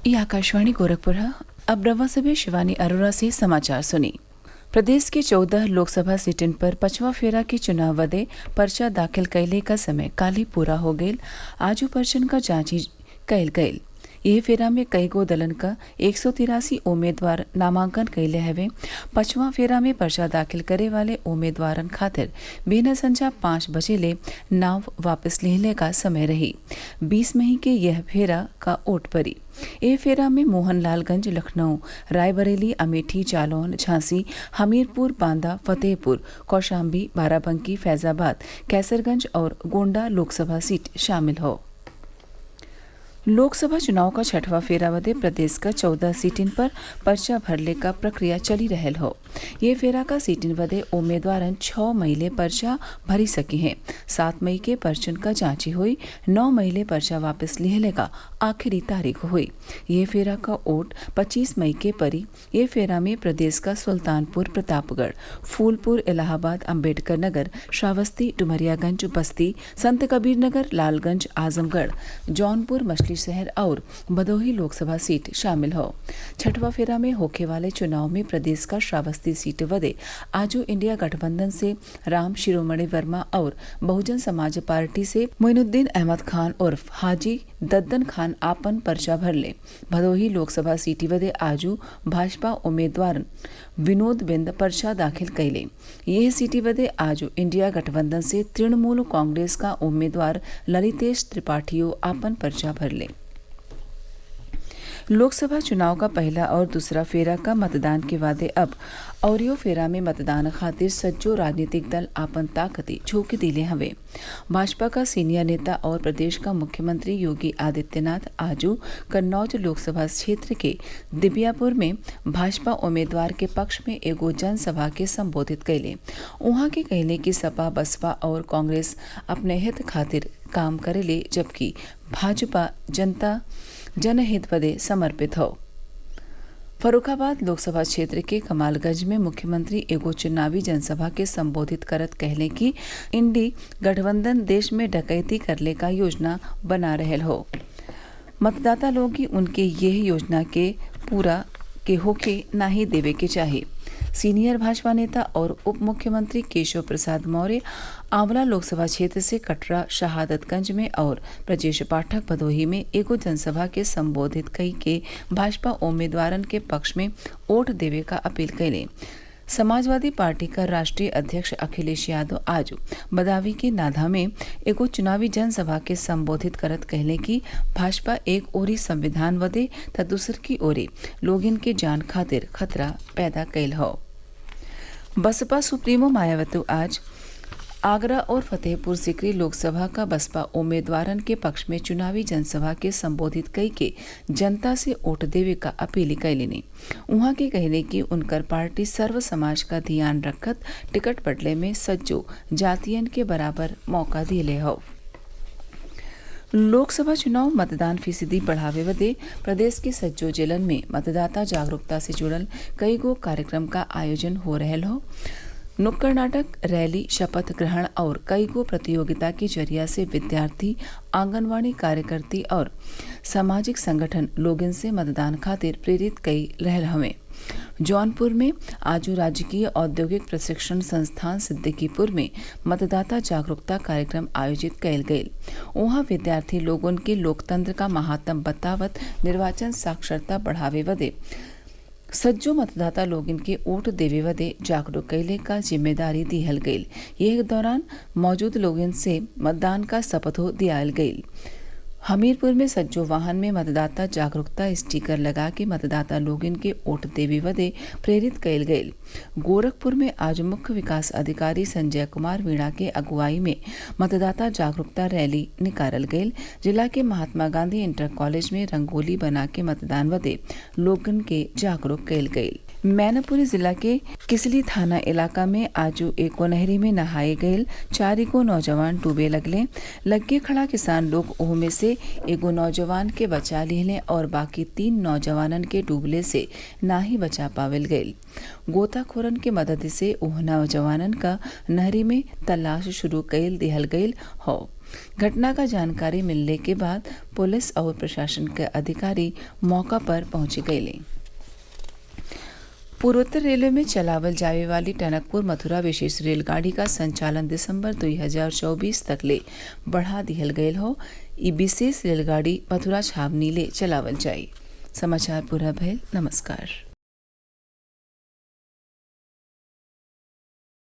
ये आकाशवाणी गोरखपुर है। अब रवा से शिवानी अरोरा से समाचार सुनी। प्रदेश के 14 लोकसभा सीटन पर 5वां फेरा के चुनाव वदे पर्चा दाखिल कैले का समय काली पूरा हो गयल। आजू पर्चन का जांची कैल गयल। यह फेरा में कई गो दलन का 183 उम्मीदवार नामांकन कैले हवे। 5वां फेरा में पर्चा दाखिल करे वाले उम्मीदवारन खातिर बेना संजा 5 बजे ले नाव वापस लेने का समय रही। 20 मई के यह फेरा का ओट परी। ए फेरा में मोहनलालगंज, लखनऊ, रायबरेली, अमेठी, जालौन, झांसी, हमीरपुर, बांदा, फतेहपुर, कौशाम्बी, बाराबंकी, फैजाबाद, कैसरगंज और गोंडा लोकसभा सीट शामिल हो। लोकसभा चुनाव का 6वां फेरा वदे प्रदेश का 14 सीटिन पर पर्चा भरले का प्रक्रिया चली रहल हो। ये फेरा का सीटिन वदे उम्मीदवारन 6 मई ले पर्चा भरी सकी हैं। 7 मई के पर्चन का जांची हुई। 9 मई ले पर्चा वापस लेने का आखिरी तारीख हुई। ये फेरा का वोट 25 मई के परी। ये फेरा में प्रदेश का सुल्तानपुर, प्रतापगढ़, फूलपुर, इलाहाबाद, अम्बेडकर नगर, श्रावस्ती, डुमरियागंज, बस्ती, संत कबीर नगर, लालगंज, आजमगढ़, जौनपुर, मछली शहर और भदोही लोकसभा सीट शामिल हो। 6वां फेरा में होखे वाले चुनाव में प्रदेश का श्रावस्ती सीट वदे आजू इंडिया गठबंधन से राम शिरोमणि वर्मा और बहुजन समाज पार्टी से मोइनुद्दीन अहमद खान उर्फ हाजी दद्दन खान आपन पर्चा भरले। भदोही लोकसभा सीट वदे आजू भाजपा उम्मीदवार विनोद बिंद पर्चा दाखिल कैले। यह सीटी वदे आजू इंडिया गठबंधन से तृणमूल कांग्रेस का उम्मीदवार ललितेश त्रिपाठियों आपन पर्चा भरले। लोकसभा चुनाव का पहला और दूसरा फेरा का मतदान के वादे अब औरियो फेरा में मतदान खातिर सज्जो राजनीतिक दल आपन ताकती झोंक दिले हवे। भाजपा का सीनियर नेता और प्रदेश का मुख्यमंत्री योगी आदित्यनाथ आजू कन्नौज लोकसभा क्षेत्र के दिबियापुर में भाजपा उम्मीदवार के पक्ष में एगो जनसभा के संबोधित कैले। उहाँ के कहले कि सपा, बसपा और कांग्रेस अपने हित खातिर काम करेले, जबकि भाजपा जनता जनहित पदे समर्पित हो। फर्रुखाबाद लोकसभा क्षेत्र के कमालगंज में मुख्यमंत्री एगो चुनावी जनसभा के संबोधित करत कहले कि इंडी गठबंधन देश में डकैती करले का योजना बना रहल हो। मतदाता लोग ही उनके यह योजना के पूरा के होके नाही देवे के चाहिए। सीनियर भाजपा नेता और उप मुख्यमंत्री केशव प्रसाद मौर्य आंवला लोकसभा क्षेत्र से कटरा, शहादतगंज में और ब्रजेश पाठक भदोही में एगो जनसभा के संबोधित कई के भाजपा उम्मीदवारन के पक्ष में वोट देवे का अपील कैले। समाजवादी पार्टी का राष्ट्रीय अध्यक्ष अखिलेश यादव आज बदावी के नाधा में एगो चुनावी जनसभा के संबोधित करत कहले कि भाजपा एक ओरी संविधान वदे त दूसर की ओरी लोगिन के जान खातिर खतरा पैदा कैल हो। बसपा सुप्रीमो मायावती आज आगरा और फतेहपुर सीकरी लोकसभा का बसपा उम्मीदवारन के पक्ष में चुनावी जनसभा के संबोधित कई के जनता से वोट देवे का अपील कैलिनी। उहाँ के कहले कि उनकर पार्टी सर्व समाज का ध्यान रखत टिकट बदले में सज्जो जातियन के बराबर मौका दिले हो। लोकसभा चुनाव मतदान फीसदी बढ़ावे वदे प्रदेश के सज्जो जिलन में मतदाता जागरूकता से जुड़ल कई गो कार्यक्रम का आयोजन हो रहल हो। नुक्कड़ नाटक, रैली, शपथ ग्रहण और कई गो प्रतियोगिता के जरिया से विद्यार्थी, आंगनवाड़ी कार्यकर्ती और सामाजिक संगठन लोगन से मतदान खातिर प्रेरित कई रहल हवे। जौनपुर में आजू राजकीय औद्योगिक प्रशिक्षण संस्थान सिद्दीकीपुर में मतदाता जागरूकता कार्यक्रम आयोजित कैल गये। वहाँ विद्यार्थी लोगन के लोकतंत्र का महात्म बतावत निर्वाचन साक्षरता बढ़ावे वदे सज्जो मतदाता लोगन के वोट देवे वदे जागरूक कैले का जिम्मेदारी दिहल गईल। यह दौरान मौजूद लोगन से मतदान का शपथो दियाल गईल। हमीरपुर में सज्जो वाहन में मतदाता जागरूकता स्टिकर लगा के मतदाता लोगन के वोट देवे वदे प्रेरित कैल गईल। गोरखपुर में आज मुख्य विकास अधिकारी संजय कुमार मीणा के अगुवाई में मतदाता जागरूकता रैली निकालल गईल। जिला के महात्मा गांधी इंटर कॉलेज में रंगोली बना के मतदान वदे लोगन के जागरूक कैल गईल। मैनपुरी जिला के किसली थाना इलाका में आजू एको नहरी में नहाए गईल 4 को नौजवान डूबे लगे खड़ा किसान लोग ओह में से एगो नौजवान के बचा लिहले और बाकी 3 नौजवानन के डूबले से ना ही बचा पावल गईल। गोताखोरन के मदद से ओह नौजवानन का नहरी में तलाश शुरू कैल दिहल गईल हो। घटना का जानकारी मिलने के बाद पुलिस और प्रशासन के अधिकारी मौका पर पहुंच गए। पूर्वोत्तर रेलवे में चलावल जाए वाली टनकपुर मथुरा विशेष रेलगाड़ी का संचालन दिसंबर 2024 तक ले बढ़ा दिहल गयल हो। ई विशेष रेलगाड़ी मथुरा छावनी ले चलावल जाई। समाचार पूरा भइल। नमस्कार।